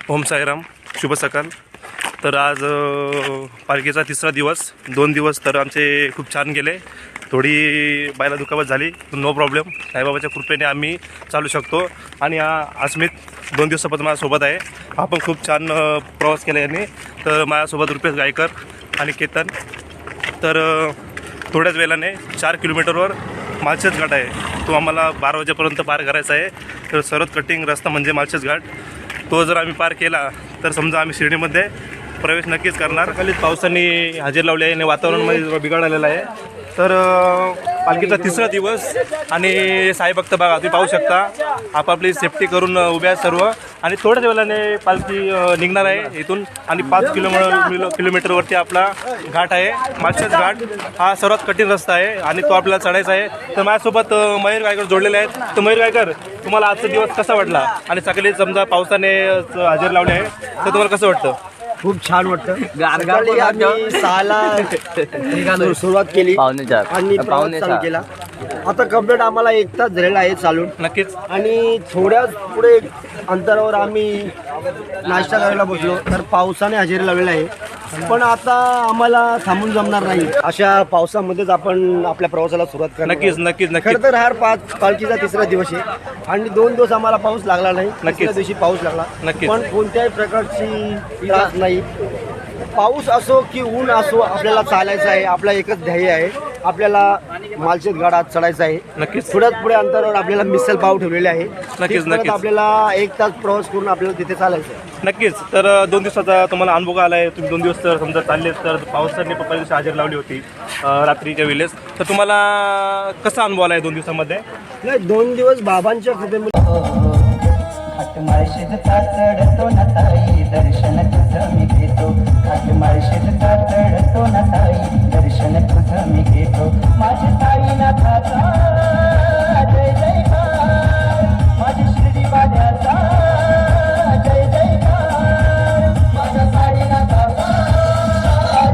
ओम साईराम, शुभ सकाळ. तर आज पालखीचा तिसरा दिवस. 2 दिवस तर आमचे खूप छान गेले. थोडी बायला दुखापत झाली, नो प्रॉब्लेम. साईबाबाच्या कृपेने आम्ही चालू शकतो. आणि अस्मित 2 दिवसापासून माझ्यासोबत आहे. हा पण खूप छान प्रवास केला यांनी. तर माझ्यासोबत रुपेश गायकर आणि केतन. तर थोड्याच वेळाने 4 किलोमीटरवर माळशेज घाट आहे. तो आम्हाला 12 वाजेपर्यंत पार करायचा आहे. तर सर्वात कटिंग रस्ता म्हणजे माळशेज घाट. तो जर आम्ही पार केला तर समजा आम्ही शिर्डीमध्ये प्रवेश नक्कीच करणार. खालीच पावसाने हजेरी लावली आहे आणि वातावरणामध्ये बिघाड आलेला आहे. तर पालखीचा तिसरा दिवस आणि साई भक्त बघा तुम्ही पाहू शकता आपापली सेफ्टी करून उभ्या आहेत सर्व. आणि थोड्याच वेळाने पालखी निघणार आहे इथून. आणि 5 किलोमीटरवरती आपला घाट आहे माळशेज घाट. हा सर्वात कठीण रस्ता आहे आणि तो आपल्याला चढायचा आहे. तर माझ्यासोबत मयूर गायकर जोडलेले आहेत. तर मयूर गायकर, तुम्हाला आजचा दिवस कसा वाटला? आणि सकाळी समजा पावसाने हजेरी लावली आहे तर तुम्हाला कसं वाटतं? खूप छान वाटतं. सकाळी आम्ही 6ला सुरुवात केली आणि प्रवास चालू केला. आता कंप्लीट आम्हाला 1 तास झालेला आहे चालून. नक्कीच. आणि थोड्या पुढे अंतरावर आम्ही नाश्ता करायला बसलो तर पावसाने हजेरी लावलेला आहे. पण आता आम्हाला थांबून जमणार नाही. अशा पावसामध्येच आपण आपल्या प्रवासाला सुरुवात करणार. नक्कीच नक्कीच नक्कीच. खरं तर हा पालखीचा तिसरा दिवस आहे आणि 2 दिवस आम्हाला पाऊस लागला नाही. तिसऱ्या दिवशी पाऊस लागला. नक्कीच. पण कोणत्याही प्रकारची त्रास नाही. पाऊस असो की ऊन असो आपल्याला चालायचं आहे. आपला एकच ध्येय आहे, आपल्याला माळशेज घाटात चढायचं आहे. नक्कीच. थोड्याच पुढे अंतरावर आपल्याला मिसल पाव ठेवलेले आहे. नक्कीच नक्कीच. आपल्याला 1 तास प्रवास करून आपल्याला तिथे चालायचं आहे. नक्कीच. तर 2 दिवसाचा तुम्हाला अनुभव आला आहे. तुम्ही 2 दिवस तर समजा चालले तर पावसाने पहिल्या दिवशी हजेरी लावली होती रात्रीच्या वेळेस. तर तुम्हाला कसा अनुभव आला आहे 2 दिवसामध्ये? नाही, 2 दिवस बाबांच्या कृपेमुळे माळशेजचा चढतो ना ताई दर्शन तुझं मी घेतो. माळशेजचा चढतो ना ताई दर्शन तुझं मी घेतो. माझ्या साईनाथाचा जय जयकार, माझ्या शिर्डी वाड्याचा जय जयकार, माझ्या साईनाथाचा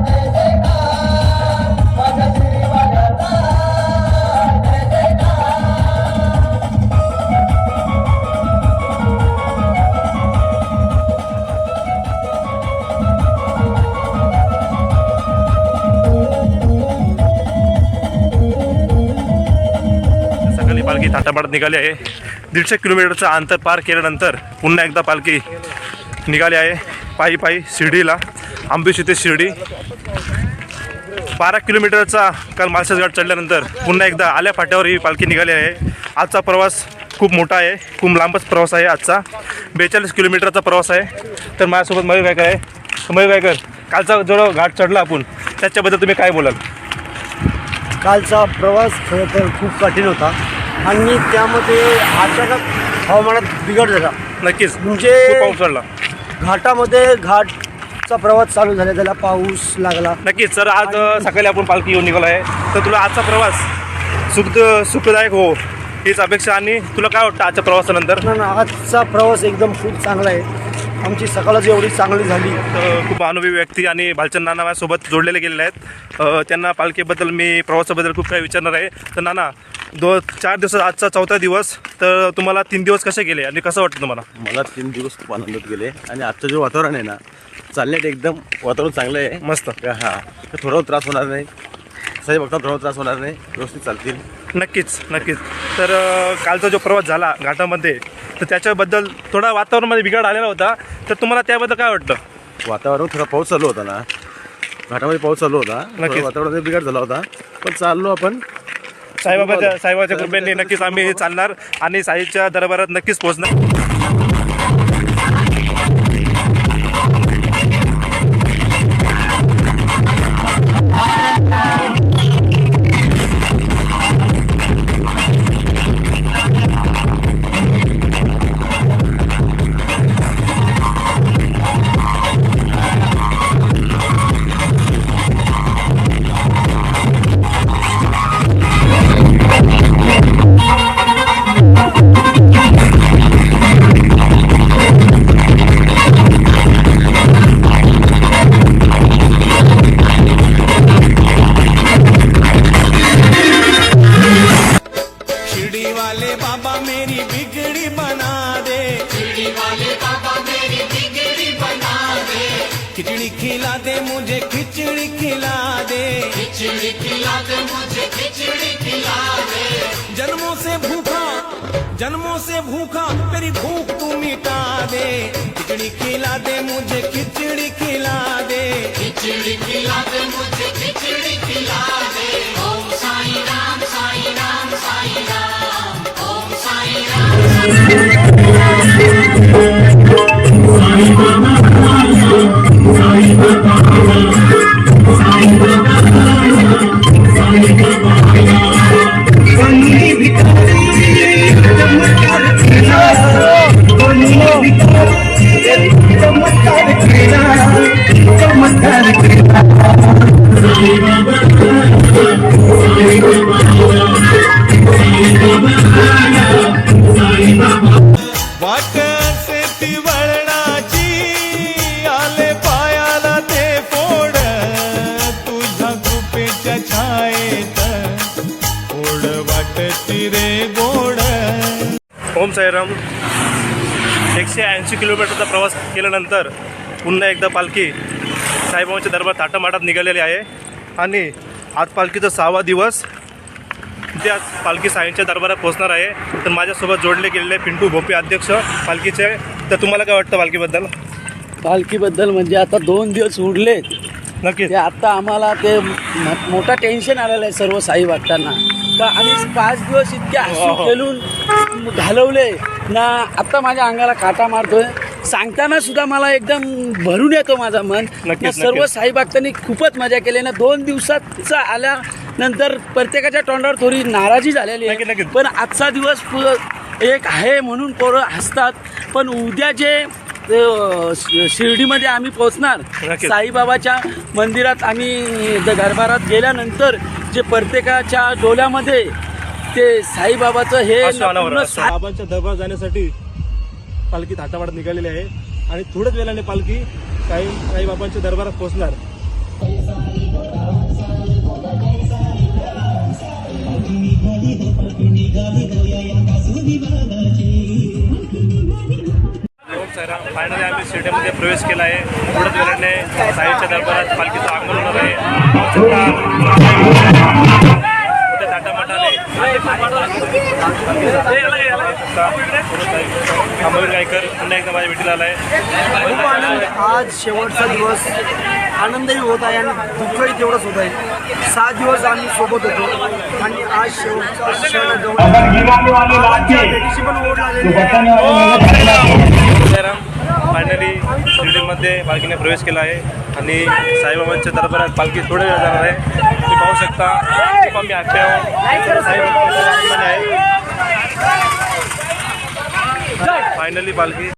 जय जयकार, माझ्या शिर्डी वाड्याचा जय जयकार. पालखी थाटामाटात निघाली आहे. 150 किलोमीटरचं अंतर पार केल्यानंतर पुन्हा एकदा पालखी निघाली आहे पायी पायी शिर्डीला. आंबेशी ते शिर्डी 12 किलोमीटरचा काल माळशेज घाट चढल्यानंतर पुन्हा एकदा आल्या फाट्यावर ही पालखी निघाली आहे. आजचा प्रवास खूप मोठा आहे, खूप लांबच प्रवास आहे आजचा. 42 किलोमीटरचा प्रवास आहे. तर माझ्यासोबत मयूर गायकर आहे. मयूर गायकर, कालचा जो घाट चढला आपण त्याच्याबद्दल तुम्ही काय बोलाल? कालचा प्रवास खरं तर खूप कठीण होता आणि त्यामध्ये अचानक हवामानात बिघड झाला. नक्कीच. म्हणजे खूप पाऊस चढला घाटामध्ये घाटचा प्रवास चालू झाला, त्याला पाऊस लागला. नक्कीच. सर आज सकाळी आपण पालखी येऊन निघालो आहे. तर तुला आजचा प्रवास सुखदायक हो हीच अपेक्षा. आणि तुला काय वाटतं आजच्या प्रवासानंतर? आजचा प्रवास एकदम खूप चांगला आहे. आमची सकाळच एवढी चांगली झाली. खूप अनुभवी व्यक्ती आणि भालचंद नाना माझ्यासोबत जोडलेले गेलेले आहेत. त्यांना पालखीबद्दल मी प्रवासाबद्दल खूप काही विचारणार आहे. तर नाना, 4 दिवसात आजचा 4था दिवस. तर तुम्हाला 3 दिवस कसे गेले आणि कसं वाटतं तुम्हाला? मला 3 दिवस खूप आनंदात गेले. आणि आजचं जे वातावरण आहे ना, चालण्यात एकदम वातावरण चांगलं आहे. मस्त. हां, तर थोडा त्रास होणार नाही. साई बघता थोडा त्रास होणार नाही, व्यवस्थित चालतील. नक्कीच नक्कीच. तर कालचा जो प्रवास झाला घाटामध्ये तर त्याच्याबद्दल थोडा वातावरणामध्ये बिघाड आलेला होता. तर तुम्हाला त्याबद्दल काय वाटतं? वातावरण थोडा पाऊस चालू होता ना, घाटामध्ये पाऊस चालू होता. नक्कीच. वातावरणात बिघाड झाला होता, पण चाललो आपण. साईबाबाच्या कृपेने नक्कीच आम्ही चालणार आणि साईच्या दरबारात नक्कीच पोहोचणार. खिला दे मुझे खिचड़ी खिला दे जन्मों से भूखा तेरी भूख तू मिटा दे खिचड़ी खिला दे मुझे खिचड़ी खिला दे मुझे खिचड़ी खिला दे ओम साईं राम साईं राम साईं राम ओम साईं राम वाट से ती वळणाची आले पायाला ते फोड तुझ्या कृपेच्या छायेत ओढ वाटती रे गोड ओम साईराम. 180 किलोमीटरचा प्रवास केल्यानंतर पुन्हा एकदा पालखी साईबाबांच्या दरबार थाटामाटात निघालेली आहे आणि आज पालखीचा 6वा दिवस. ते आज पालखी साईंच्या दरबारात पोहोचणार आहे. तर माझ्यासोबत जोडले गेलेले पिंटू भोपे अध्यक्ष पालखीचे. तर तुम्हाला काय वाटतं पालखीबद्दल? पालखीबद्दल म्हणजे आता 2 दिवस उरले नक्कीच ते आता आम्हाला ते मोठा टेन्शन आलेलं आहे सर्व साई भक्तांना का आम्ही 5 दिवस इतके हसू खेळून घालवले ना. आता माझ्या अंगाला काटा मारतोय सांगताना सुद्धा मला एकदम भरून येतो माझं मन. नक्कीच, सर्व नक्कीच. साई भक्तांनी खूपच मजा केली ना. 2 दिवसाचा आल्यानंतर प्रत्येकाच्या तोंडावर थोडी नाराजी झालेली नक्की, आहे. नक्कीच. पण आजचा दिवस एक आहे म्हणून पोरं हसतात. पण उद्या जे शिर्डीमध्ये आम्ही पोहोचणार नक्कीच. साईबाबाच्या मंदिरात आम्ही दरबारात गेल्यानंतर जे प्रत्येकाच्या डोल्यामध्ये ते साईबाबाचं हे असं अनावर पूर्ण असं. बाबांच्या दरबार जाण्यासाठी पालखी थाटामाटात निघालेली आहे आणि थोड्याच वेळाने पालखी साईबाबांच्या दरबारात पोहोचणार. फायनली आम्ही शिर्डीमध्ये प्रवेश केला आहे. थोड्याच वेळाने साईच्या दरबारात पालखीचं आगमन होणार आहे. थाटामाटाने अमोल गायकर पुन्हा एकदा माझ्या भेटीला आला आहे. खूप आनंद. आज शेवटचा दिवस आनंदही होत आहे आणि दुःखही तेवढंच होत आहे. 6 दिवस आम्ही सोबत होतो आणि आज शेवटचा क्षण जवळ बाबांच्या भेटीची पण ओढ लागलेली आहे. फायनली शिर्डीमध्ये पालखीने प्रवेश केला आहे आणि साईबाबांच्या दरबारात पालखी थोड्या वेळ जाणार आहे. तुम्ही पाहू शकता खूप आम्ही हॅपी आहोत. साईबाबांच्या आहे फायनली पालखी